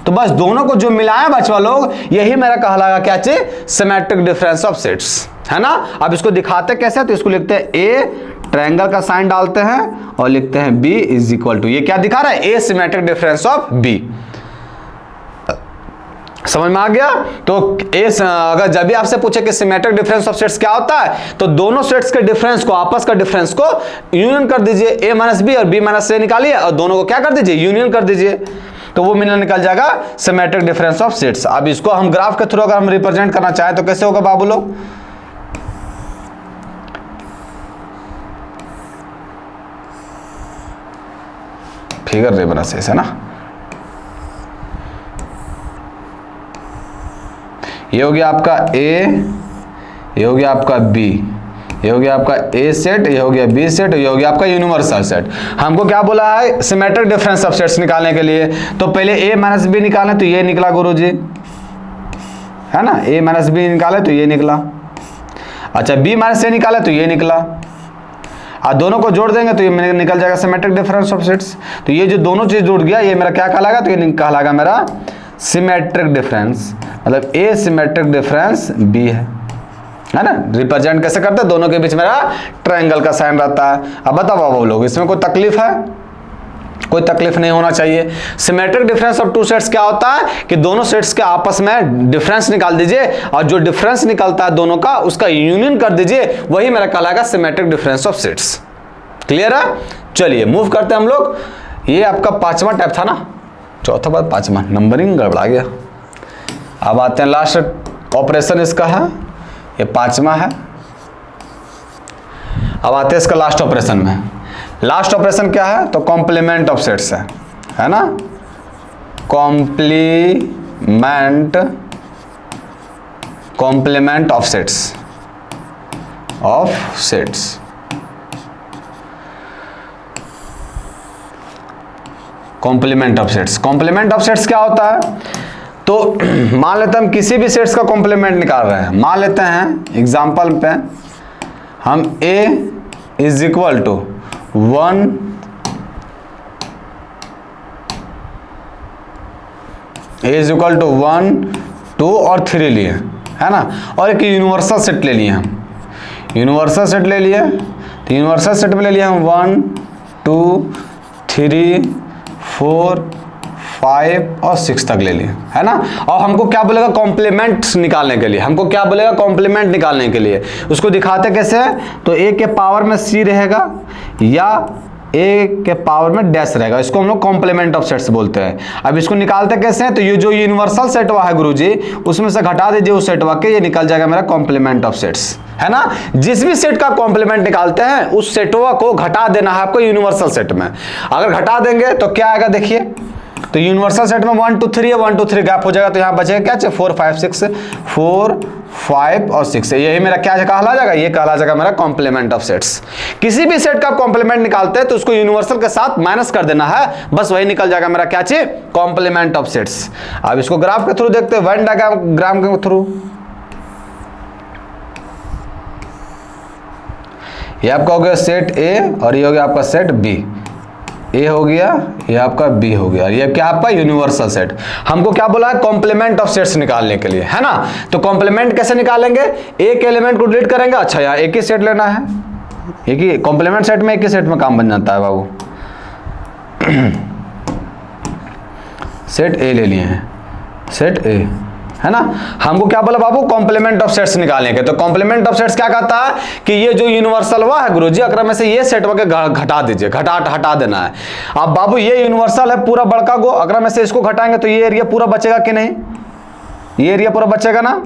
तो बस दोनों को जो मिलाएं बच्चा लोग, यही मेरा कहलाएगा क्या चीज, सिमेट्रिक डिफरेंस ऑफ सेट्स, है ना। अब इसको दिखाते कैसे, तो इसको लिखते हैं a, ट्रायंगल का साइन डालते हैं और लिखते हैं b इज इक्वल टू, ये क्या दिखा रहा है, a symmetric difference of b। समझ में आ गया। तो अगर जब भी आपसे पूछे कि सिमेट्रिक डिफरेंस ऑफ सेट्स क्या होता है, तो दोनों सेट्स के डिफरेंस को, आपस का डिफरेंस को यूनियन कर दीजिए, a माइनस बी और b माइनस a निकालिए और दोनों को क्या कर दीजिए, यूनियन कर दीजिए, तो वो मिलकर निकल जाएगा सिमेट्रिक डिफरेंस ऑफ सेट्स। अब इसको हम ग्राफ के थ्रू अगर हम रिप्रेजेंट करना चाहें तो कैसे होगा बाबू लोग, फिगर दे बना सही से ना। ये हो गया आपका a, ये हो गया आपका b, ये हो गया आपका ए सेट, ये हो गया बी सेट, ये हो गया आपका यूनिवर्सल सेट। हमको क्या बोला है, सिमेट्रिक डिफरेंस ऑफ सेट्स निकालने के लिए। तो पहले ए माइनस बी निकालें तो ये निकला गुरुजी, है ना, ए माइनस बी निकाले तो ये निकला। अच्छा बी माइनस ए निकाले तो ये निकला, और दोनों को जोड़ देंगे तो ये निकल जाएगा सिमेट्रिक डिफरेंस ऑफ सेट्स। तो ये जो दोनों चीज जुड़ गया ये मेरा क्या कहलाएगा, तो ये कहलाएगा मेरा सिमेट्रिक डिफरेंस, मतलब ए सिमेट्रिक डिफरेंस बी है ना। रिप्रेजेंट कैसे करते हैं, दोनों के बीच मेरा ट्रायंगल का साइन रहता है। अब बताओ बाबू लोग, इसमें कोई तकलीफ है, कोई तकलीफ नहीं होना चाहिए। Symmetric difference of two sets क्या होता है कि दोनों सेट्स के आपस में डिफरेंस निकाल दीजिए, और जो डिफरेंस निकलता है दोनों का उसका यूनियन कर दीजिए, वही मेरा कहलाएगा symmetric difference of sets. Clear है? चलिए मूव करते हैं हम लोग। ये आपका पांचवा टाइप था ना, चौथा बाद पांचवा, नंबरिंग गड़बड़ा गया। अब आते हैं लास्ट ऑपरेशन इसका है, ये पांचवा है। अब आते हैं इसका लास्ट ऑपरेशन में। लास्ट ऑपरेशन क्या है, तो कॉम्प्लीमेंट ऑफ सेट्स है ना, complement of sets complement of sets. Complement of sets क्या होता है, तो मान लेते हैं हम किसी भी सेट्स का कॉम्प्लीमेंट निकाल रहे हैं। मान लेते हैं एग्जांपल पे हम a इज इक्वल टू 1 2 और 3 लिए, है ना, और एक यूनिवर्सल सेट ले लिए हम। यूनिवर्सल सेट ले लिए, तो यूनिवर्सल सेट में ले लिया हम 1 2 3 4 5 और 6 तक ले लिए, है ना। और हमको क्या बोलेगा, कॉम्प्लीमेंट निकालने के लिए। हमको क्या बोलेगा, कॉम्प्लीमेंट निकालने के लिए। उसको दिखाते कैसे है, तो a के पावर में c रहेगा या a के पावर में डैश रहेगा, इसको हम लोग कॉम्प्लीमेंट ऑफ सेट्स बोलते हैं। अब इसको निकालते कैसे हैं, तो ये जो यूनिवर्सल सेटवा है गुरुजी, उसमें से घटा दीजिए उस सेटवा के, ये निकल जाएगा मेरा कॉम्प्लीमेंट ऑफ सेट्स, है ना। जिस भी सेट का कॉम्प्लीमेंट निकालते हैं उस सेटवा को घटा देना है आपको यूनिवर्सल सेट में। अगर घटा देंगे तो क्या आएगा, देखिए, तो यूनिवर्सल सेट में 1 2 3 है, 1 2 3 गैप हो जाएगा, तो यहाँ बचेगा क्या, 4 5 6 4 5 और 6 है। यही मेरा क्या कहला जाएगा, ये कहला जाएगा मेरा कॉम्प्लीमेंट ऑफ सेट्स। किसी भी सेट का कॉम्प्लीमेंट निकालते हैं तो उसको यूनिवर्सल के साथ माइनस कर देना है, बस वही निकल जाएगा मेरा क्या चीज, कॉम्प्लीमेंट ऑफ सेट्स। अब इसको ग्राफ के थ्रू देखते हैं, वेन डायग्राम के थ्रू। ये आपका हो गया सेट ए और ये हो गया आपका सेट बी। ए हो गया, ये आपका बी हो गया, ये क्या आपका यूनिवर्सल सेट। हमको क्या बोला है, कॉम्प्लीमेंट ऑफ सेट्स निकालने के लिए, है ना। तो कॉम्प्लीमेंट कैसे निकालेंगे, एक एलिमेंट को डिलीट करेंगे। अच्छा यार एक ही सेट लेना है, एक ही कॉम्प्लीमेंट सेट में एक ही सेट में काम बन जाता है बाबू। सेट ए ले लिए हैं, सेट ए, है ना। हमको क्या बोला बाबू, कॉम्प्लीमेंट ऑफ सेट्स निकालने के। तो कॉम्प्लीमेंट ऑफ सेट्स क्या कहता है कि ये जो यूनिवर्सल हुआ है गुरुजी, अगर में से ये सेट के घटा दीजिए, हटा देना है। अब बाबू ये यूनिवर्सल है पूरा बड़का गो, अगर में से इसको घटाएंगे तो ये एरिया पूरा बचेगा कि नहीं, ये एरिया पूरा बचेगा ना,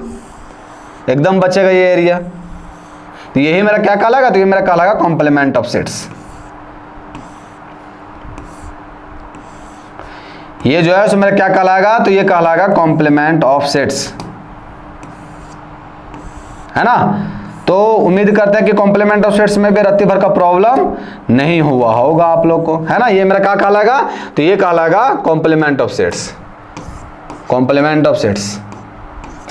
एकदम बचेगा ये एरिया। तो यही मेरा क्या कहलाएगा, तो ये मेरा कहलाएगा कॉम्प्लीमेंट ऑफ सेट्स। ये जो है सो मेरा क्या कहलाएगा, तो ये कहलाएगा कॉम्प्लीमेंट ऑफ सेट्स, है ना। तो उम्मीद करते हैं कि कॉम्प्लीमेंट ऑफ सेट्स में भी रत्ती भर का प्रॉब्लम नहीं हुआ होगा आप लोग को, है ना। ये मेरा क्या कहलाएगा, तो ये कहलाएगा complement of sets, complement of sets,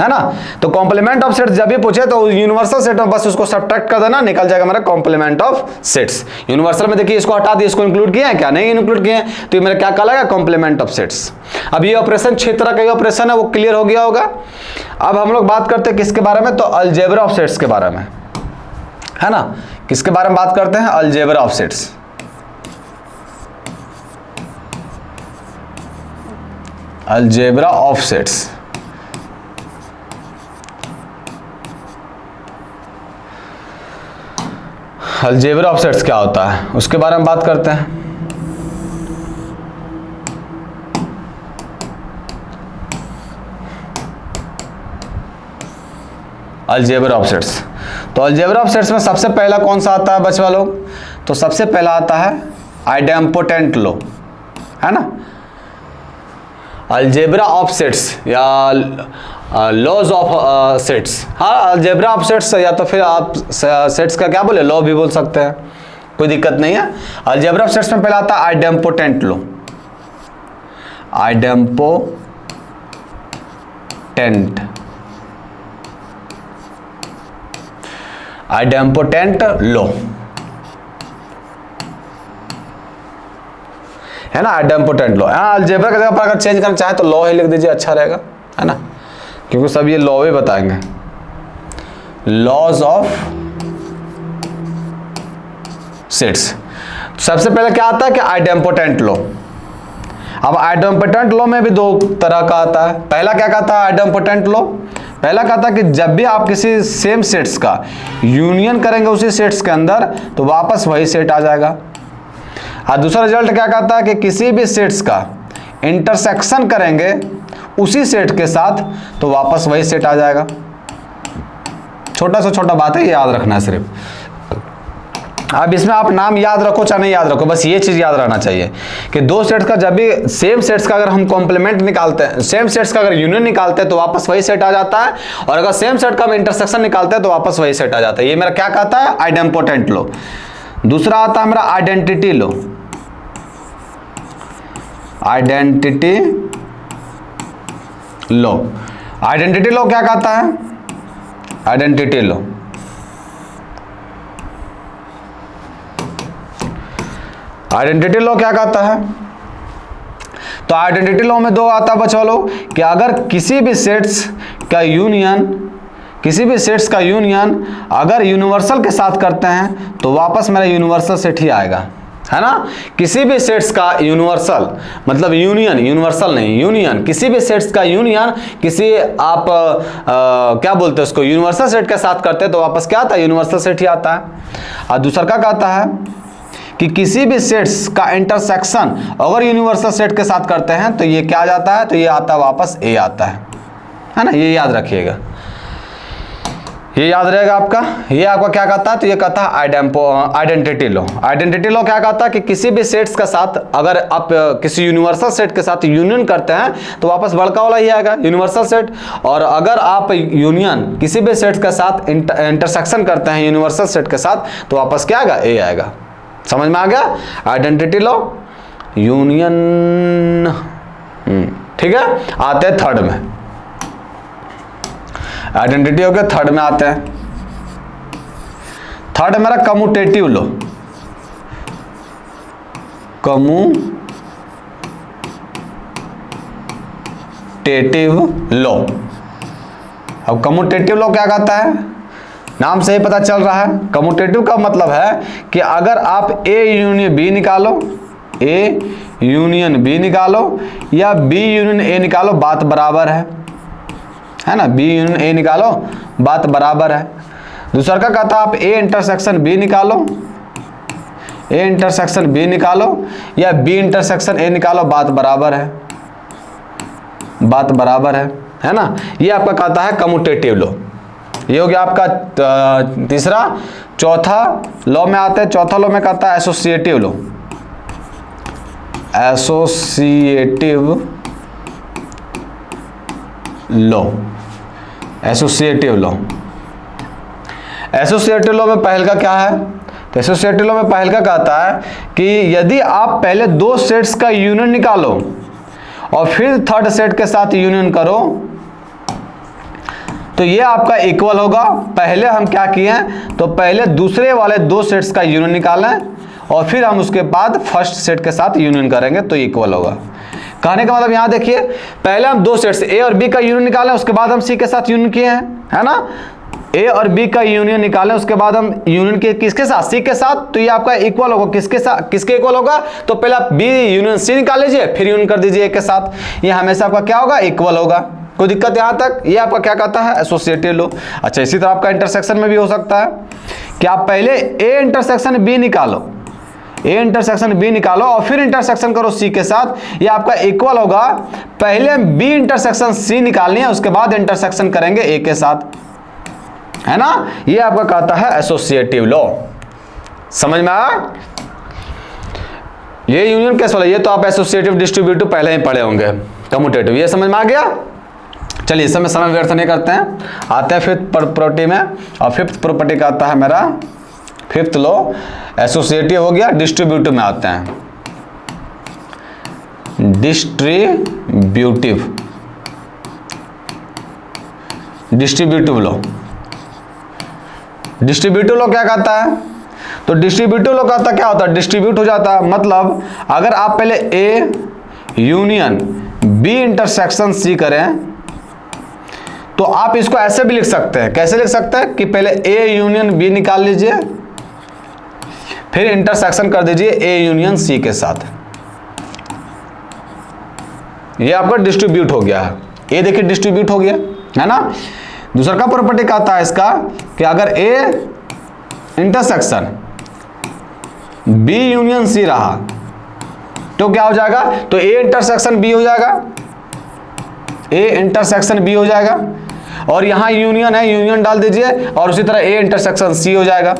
है ना। तो कॉम्प्लीमेंट ऑफ सेट्स जब भी पूछे तो यूनिवर्सल सेट में बस उसको सब्ट्रैक्ट कर देना, निकल जाएगा मेरा कॉम्प्लीमेंट ऑफ सेट्स। यूनिवर्सल में देखिए इसको हटा दिए, इसको इंक्लूड किए हैं क्या, नहीं इंक्लूड किए हैं, तो ये मेरा क्या कहलाएगा, कॉम्प्लीमेंट ऑफ सेट्स। अब ये ऑपरेशन 6 तरह का ऑपरेशन है, वो क्लियर हो गया होगा। अब हम लोग बात करते हैं किसके बारे में, तो अलजेब्रा ऑफ सेट्स के बारे में, है ना। किसके बारे में बात करते हैं, algebra of sets. Algebra of sets, algebra of sets क्या होता है उसके बारे में बात करते हैं। अलजेब्रा ऑफ सेट्स, तो अलजेब्रा ऑफ सेट्स में सबसे पहला कौन सा आता है बच्चा लोग, तो सबसे पहला आता है आइडेम्पोटेंट लो, है ना। अलजेब्रा ऑफ सेट्स या लॉज ऑफ सेट्स। हाँ, अलजेब्रा ऑफ सेट्स या तो फिर आप सेट्स का क्या बोले, लॉ भी बोल सकते हैं, कोई दिक्कत नहीं है। अलजेब्रा ऑफ सेट्स में पहला आता है आइडेम्पोटेंट लॉ। आइडेम्पोटेंट लॉ है ना, आइडेम्पोटेंट लॉ। हाँ, अलजेब्रा की जगह पर अगर चेंज करना चाहे तो लॉ ही लिख दीजिए, अच्छा रहेगा, है ना, क्योंकि सब ये लॉ ही बताएंगे। Laws of sets. सबसे पहले क्या आता है कि आइडेम्पोटेंट लॉ। अब आइडेम्पोटेंट लॉ में भी दो तरह का आता है। पहला क्या कहता है आइडेम्पोटेंट लॉ, पहला कहता है कि जब भी आप किसी सेम सेट्स का यूनियन करेंगे उसी सेट्स के अंदर तो वापस वही सेट आ जाएगा। और दूसरा रिजल्ट क्या कहता है कि किसी भी सेट्स का इंटरसेक्शन करेंगे उसी सेट के साथ तो वापस वही सेट आ जाएगा। छोटा सा छोटा बात है, ये याद रखना है सिर्फ। अब इसमें आप नाम याद रखो चाहे नहीं याद रखो, बस ये चीज याद रहना चाहिए कि दो सेट्स का जब भी सेम सेट्स का अगर हम कॉम्प्लीमेंट निकालते हैं, सेम सेट्स का अगर यूनियन निकालते हैं तो वापस वही सेट आ जाता है, और अगर सेम सेट का हम इंटरसेक्शन निकालते हैं तो वापस वही सेट आ जाता है। ये मेरा क्या कहता है आइडेम्पोटेंट लॉ। दूसरा आता है मेरा identity law. Identity law, identity law क्या कहता है, आइडेंटिटी लॉ आइडेंटिटी लॉ क्या कहता है, तो आइडेंटिटी लॉ में दो आता है बच्चों लोग कि अगर किसी भी सेट्स का यूनियन अगर यूनिवर्सल के साथ करते हैं तो वापस मेरा यूनिवर्सल सेट ही आएगा, है ना। किसी भी सेट्स का यूनिवर्सल मतलब यूनियन, यूनिवर्सल नहीं यूनियन, किसी भी सेट्स का यूनियन किसी आप क्या बोलते हैं उसको यूनिवर्सल सेट के साथ करते हैं तो वापस क्या आता है यूनिवर्सल सेट ही आता है। और दूसरा क्या कहता है कि किसी भी सेट्स का इंटरसेक्शन अगर यूनिवर्सल सेट के साथ करते हैं तो ये क्या आ जाता है, तो ये आता है वापस ए आता है ना। ये याद रखिएगा, ये याद रहेगा आपका। ये आपका क्या कहता है, तो ये कहता है आइडेंटिटी लॉ। आइडेंटिटी लॉ क्या कहता है कि किसी भी सेट्स के साथ अगर आप किसी यूनिवर्सल सेट के साथ यूनियन करते हैं तो वापस बड़का वाला ही आएगा यूनिवर्सल सेट, और अगर आप यूनियन किसी भी सेट्स के साथ इंटरसेक्शन करते हैं यूनिवर्सल सेट के साथ तो वापस क्या आएगा, ए आएगा। समझ में आ गया आइडेंटिटी लॉ, यूनियन। ठीक है, आते हैं थर्ड में। आइडेंटिटी हो गया, थर्ड में आते हैं। थर्ड मेरा कम्यूटेटिव लॉ। Commutative law. अब कम्यूटेटिव लॉ क्या कहता है, नाम से ही पता चल रहा है। कम्यूटेटिव का मतलब है कि अगर आप ए यूनियन बी निकालो, ए यूनियन बी निकालो या बी यूनियन ए निकालो, बात बराबर है ना। बी यूनियन ए निकालो, बात बराबर है। दूसरा का कहता है आप ए इंटरसेक्शन बी निकालो, ए इंटरसेक्शन बी निकालो या बी इंटरसेक्शन ए निकालो, बात बराबर है, बात बराबर है ना। ये आपका कहता है कम्यूटेटिव लॉ। ये हो गया आपका तीसरा। चौथा लॉ में आते हैं, चौथा लॉ में कहता है associative law. Associative law, associative law. Associative law में पहल का क्या है, तो एसोसिएटिव लॉ में पहल का कहता है कि यदि आप पहले दो सेट्स का यूनियन निकालो और फिर थर्ड सेट के साथ यूनियन करो तो ये आपका इक्वल होगा। पहले हम क्या किए, तो पहले दूसरे वाले दो सेट्स का यूनियन निकालें और फिर हम उसके बाद फर्स्ट सेट के साथ यूनियन करेंगे तो इक्वल होगा। कहने का मतलब यहां देखिए, पहले हम दो सेट्स ए और बी का यूनियन निकालें, उसके बाद हम सी के साथ यूनियन किए हैं, है ना। ए और बी का यूनियन निकालें, उसके बाद हम यूनियन किए किसके साथ, सी के साथ, तो ये आपका इक्वल होगा। किसके साथ, किसके इक्वल होगा, तो पहले आप बी यूनियन सी निकाल लीजिए फिर यूनियन कर दीजिए ए के साथ, ये हमेशा आपका क्या होगा, इक्वल होगा। कोई दिक्कत यहां तक, ये आपका क्या कहता है एसोसिएटिव लॉ। अच्छा, इसी तरह आपका इंटरसेक्शन में भी हो सकता है कि आप पहले ए इंटरसेक्शन बी निकालो, ए इंटरसेक्शन बी निकालो और फिर इंटरसेक्शन करो सी के साथ, ये आपका इक्वल होगा। पहले बी इंटरसेक्शन सी निकालनी है, उसके बाद इंटरसेक्शन करेंगे ए के साथ, है ना। ये आपका कहता है एसोसिएटिव लॉ। समझ में आया। ये यूनियन कैसे वाला, ये तो आप एसोसिएटिव डिस्ट्रीब्यूटिव पहले ही पढ़े होंगे, कम्यूटेटिव, ये समझ में आ गया। चलिए इस समय व्यर्थ नहीं करते हैं, आते हैं फिफ्थ प्रॉपर्टी में। और फिफ्थ प्रॉपर्टी का आता है मेरा फिफ्थ लॉ, एसोसिएटिव हो गया, डिस्ट्रीब्यूटिव में आते हैं, डिस्ट्रीब्यूटिव लॉ। डिस्ट्रीब्यूटिव लॉ क्या कहता है, तो डिस्ट्रीब्यूटिव लॉ कहता क्या होता है, डिस्ट्रीब्यूट हो जाता है, मतलब अगर आप पहले A union B intersection C करें तो आप इसको ऐसे भी लिख सकते हैं, कैसे लिख सकते हैं कि पहले ए यूनियन बी निकाल लीजिए, फिर इंटरसेक्शन कर दीजिए ए यूनियन सी के साथ, ये आपका डिस्ट्रीब्यूट हो गया है। ए देखिए डिस्ट्रीब्यूट हो गया है ना। दूसरा का प्रॉपर्टी कहता है इसका कि अगर A intersection B union C रहा तो क्या हो जाएगा, तो ए इंटरसेक्शन बी हो जाएगा, ए इंटरसेक्शन बी हो जाएगा, और यहां यूनियन है, यूनियन डाल दीजिए, और उसी तरह ए इंटरसेक्शन सी हो जाएगा,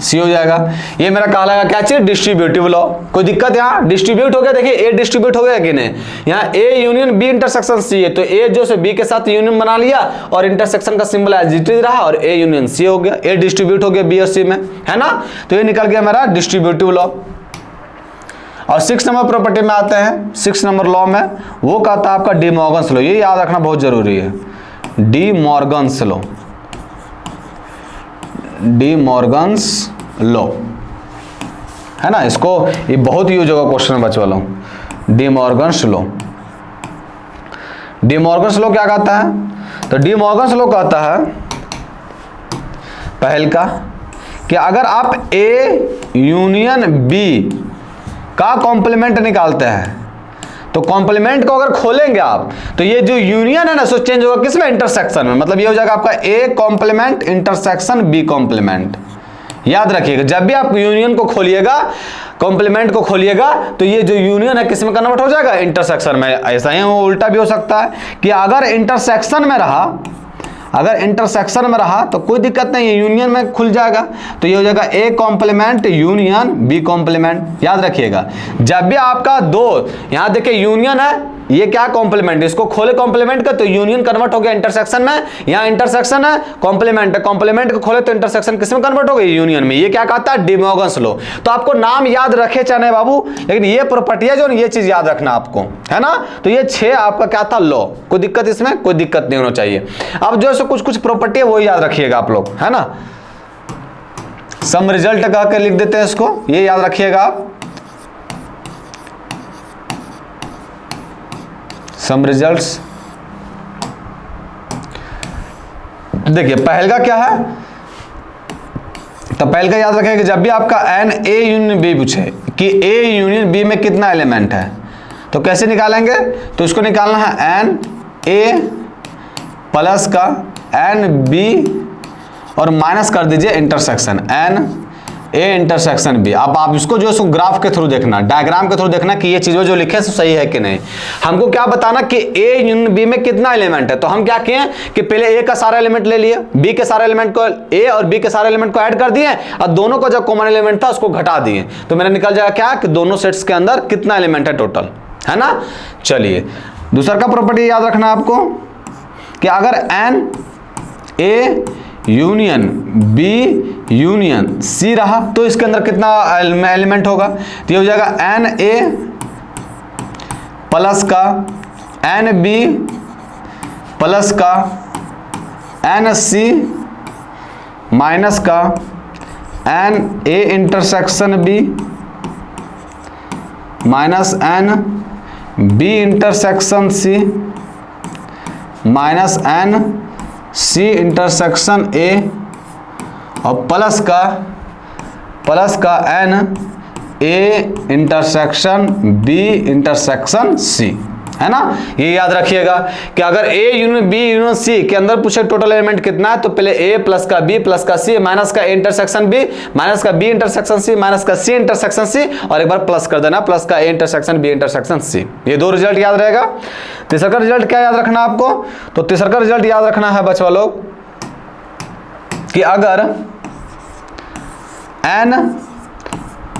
सी हो जाएगा। ये मेरा कहलाएगा क्या चीज, डिस्ट्रीब्यूटिव लॉ। कोई दिक्कत यहाँ, डिस्ट्रीब्यूट हो गया, देखिए ए डिस्ट्रीब्यूट हो गया कि नहीं, यहाँ A union B intersection C है, तो ए जो से बी के साथ यूनियन बना लिया और इंटरसेक्शन का सिंबल एज इट इज रहा, और ए यूनियन सी हो गया, ए डिस्ट्रीब्यूट हो गया बी और सी में, है ना। तो ये निकल गया मेरा डिस्ट्रीब्यूटिव लॉ। और 6 नंबर प्रॉपर्टी में आते हैं, 6 नंबर लॉ में, वो कहता है आपका डी मॉर्गन्स लॉ। ये याद रखना बहुत जरूरी है, D Morgan's law, D Morgan's law, है ना। इसको ये बहुत यूज होगा क्वेश्चन में बच्चे वालों, D Morgan's law. D Morgan's law क्या कहता है, तो डी मॉर्गन्स लॉ कहता है पहल का कि अगर आप ए यूनियन बी का कॉम्प्लीमेंट निकालते हैं, तो कॉम्प्लीमेंट को अगर खोलेंगे आप तो ये जो यूनियन है ना सो चेंज होगा किसमें, इंटरसेक्शन में, मतलब ये हो जाएगा आपका A complement intersection B complement. याद रखिएगा जब भी आप यूनियन को खोलिएगा, कॉम्प्लीमेंट को खोलिएगा, तो ये जो यूनियन है किसमें कन्वर्ट हो जाएगा, इंटरसेक्शन में। ऐसा ही वो उल्टा भी हो सकता है कि अगर इंटरसेक्शन में रहा, अगर इंटरसेक्शन में रहा तो कोई दिक्कत नहीं है, यूनियन में खुल जाएगा, तो ये हो जाएगा A complement union B complement. याद रखिएगा जब भी आपका दो, यहां देखिए यूनियन है, ये क्या कॉम्प्लीमेंट, इसको खोले कॉम्प्लीमेंट का तो यूनियन कन्वर्ट हो गया इंटरसेक्शन में, यहां इंटरसेक्शन है कॉम्प्लीमेंट है, कॉम्प्लीमेंट को खोले तो इंटरसेक्शन किसमें कन्वर्ट हो गई, यूनियन में। ये क्या कहता है, डी मॉर्गन्स लॉ। तो आपको नाम याद रखे चाहे बाबू, लेकिन ये प्रॉपर्टी है जो ये चीज याद रखना आपको, है ना। तो ये 6 आपका क्या था लॉ, कोई दिक्कत इसमें, कोई दिक्कत नहीं होना चाहिए। अब जो है कुछ कुछ प्रॉपर्टी है वो याद रखिएगा आप लोग, है ना। सम रिजल्ट कह के लिख देते हैं इसको, ये याद रखिएगा आप, सम रिजल्ट्स। देखिए पहल का क्या है, तो पहल का याद रखें कि जब भी आपका एन ए यूनियन बी पूछे कि ए यूनियन बी में कितना एलिमेंट है, तो कैसे निकालेंगे, तो इसको निकालना है एन ए प्लस का एन बी और माइनस कर दीजिए intersection n A intersection B. अब आप इसको जो है ग्राफ के थ्रू देखना, डायग्राम के थ्रू देखना कि ये चीजें जो लिखे सही है कि नहीं। हमको क्या बताना कि ए यूनियन बी में कितना एलिमेंट है, तो हम क्या किए कि पहले ए का सारा एलिमेंट ले लिए, बी के सारे एलिमेंट को, ए और बी के सारे एलिमेंट को ऐड कर दिए, और दोनों का जो कॉमन एलिमेंट था उसको घटा दिए, तो मेरा निकल जाएगा क्या कि दोनों सेट्स के अंदर कितना एलिमेंट है टोटल, है ना। चलिए दूसरा का प्रॉपर्टी याद रखना आपको कि अगर n A union B union C रहा तो इसके अंदर कितना एलिमेंट होगा, तो ये हो जाएगा एन ए प्लस का एन बी प्लस का एन सी माइनस का n A intersection B minus n B intersection C minus n C intersection A और प्लस का n A intersection B intersection C, है ना। ये याद रखिएगा कि अगर A union B union C के अंदर पूछे टोटल एलिमेंट कितना है, तो पहले ए प्लस का बी प्लस का सी माइनस का ए इंटरसेक्शन बी माइनस का बी इंटरसेक्शन सी माइनस का सी इंटरसेक्शन सी और एक बार प्लस कर देना प्लस का A intersection B intersection C. ये दो रिजल्ट याद रहेगा। तीसरा का रिजल्ट क्या याद रखना आपको, तो तीसरा का रिजल्ट याद रखना है बच्चों लोग कि अगर n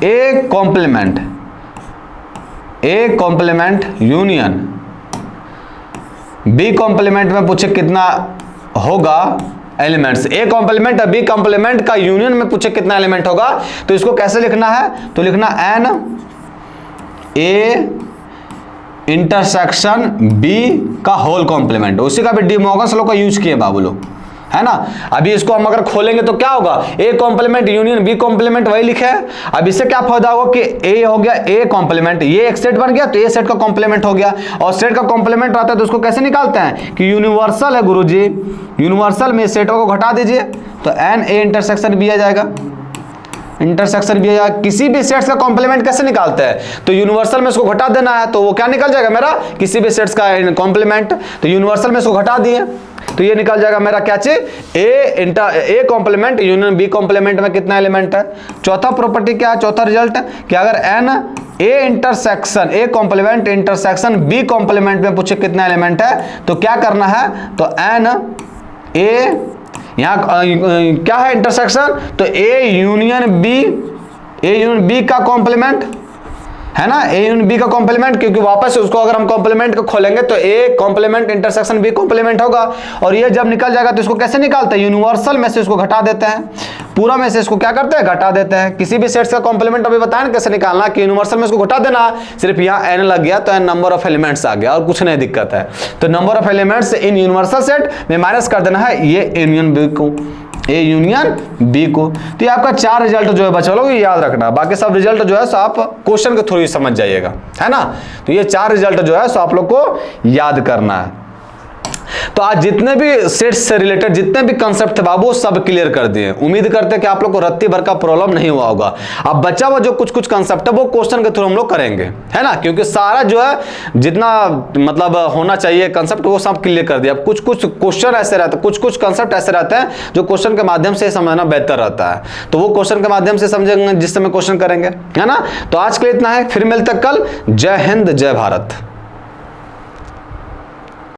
A complement union B complement में पूछे कितना होगा एलिमेंट्स, ए कॉम्प्लीमेंट और बी कॉम्प्लीमेंट का यूनियन में पूछे कितना एलिमेंट होगा, तो इसको कैसे लिखना है, तो लिखना एन ए इंटरसेक्शन बी का होल कॉम्प्लीमेंट। उसी का भी डी मॉर्गन्स लॉ का यूज किए बाबू लोग, है ना। अभी इसको हम अगर खोलेंगे तो क्या होगा, A complement union B complement वही लिखे है। अब इससे क्या फायदा होगा कि ए हो गया ए कॉम्प्लीमेंट, ये एक सेट बन गया तो ए सेट का कॉम्प्लीमेंट हो गया, और सेट का कॉम्प्लीमेंट रहता है तो उसको कैसे निकालते हैं कि यूनिवर्सल है गुरुजी, यूनिवर्सल में सेटों को घटा दीजिए तो एन ए इंटरसेक्शन बी आ जाएगा, इंटरसेक्शन भी है। किसी भी सेट्स का कॉम्प्लीमेंट कैसे निकालते हैं, तो यूनिवर्सल में इसको घटा देना है तो वो क्या निकल जाएगा मेरा, किसी भी सेट्स का कॉम्प्लीमेंट, तो यूनिवर्सल में इसको घटा दिए तो ये निकल जाएगा मेरा क्या चीज, A complement union B complement में कितना एलिमेंट है। चौथा प्रॉपर्टी क्या है, चौथा रिजल्ट कि अगर n A intersection A complement intersection B complement में पूछे कितना एलिमेंट है, तो क्या करना है, तो एन ए यहाँ क्या है इंटरसेक्शन, तो ए यूनियन बी का कॉम्प्लीमेंट है ना, ए यूनियन बी का कॉम्प्लीमेंट, क्योंकि वापस उसको अगर हम कॉम्प्लीमेंट को खोलेंगे तो A complement intersection B complement होगा, और ये जब निकल जाएगा तो इसको कैसे निकालते हैं, यूनिवर्सल में से इसको घटा देते हैं, पूरा में से इसको क्या करते हैं, घटा देते हैं। किसी भी सेट्स का कॉम्प्लीमेंट अभी बताया ना कैसे निकालना, कि यूनिवर्सल में इसको घटा देना, सिर्फ यहाँ एन लग गया तो एन नंबर ऑफ एलिमेंट्स आ गया और कुछ नहीं दिक्कत है। तो number of elements in universal set में माइनस कर देना है ये यूनियन बी को, ए यूनियन बी को। तो ये आपका 4 रिजल्ट जो है बच्चों लोग याद रखना, बाकी सब रिजल्ट जो है सो आप क्वेश्चन के थ्रू ही समझ जाइएगा, है ना। तो ये 4 रिजल्ट जो है सो आप लोग को याद करना है। तो आज जितने भी सेट्स से रिलेटेड जितने भी कंसेप्ट थे बाबू सब क्लियर कर दिए। उम्मीद करते हैं कि आप लोग को रत्ती भर का प्रॉब्लम नहीं हुआ होगा। अब बचा हुआ जो कुछ कंसेप्ट है वो क्वेश्चन के थ्रू हम लोग करेंगे, है ना, क्योंकि सारा जो है जितना मतलब होना चाहिए कंसेप्ट वो सब क्लियर कर दिया। अब कुछ क्वेश्चन ऐसे रहते हैं, कुछ कंसेप्ट ऐसे रहते हैं जो क्वेश्चन के माध्यम से समझना बेहतर रहता है, तो वो क्वेश्चन के माध्यम से समझेंगे जिस समय क्वेश्चन करेंगे, है ना। तो आज के लिए इतना है, फिर मिलते कल। जय हिंद जय भारत।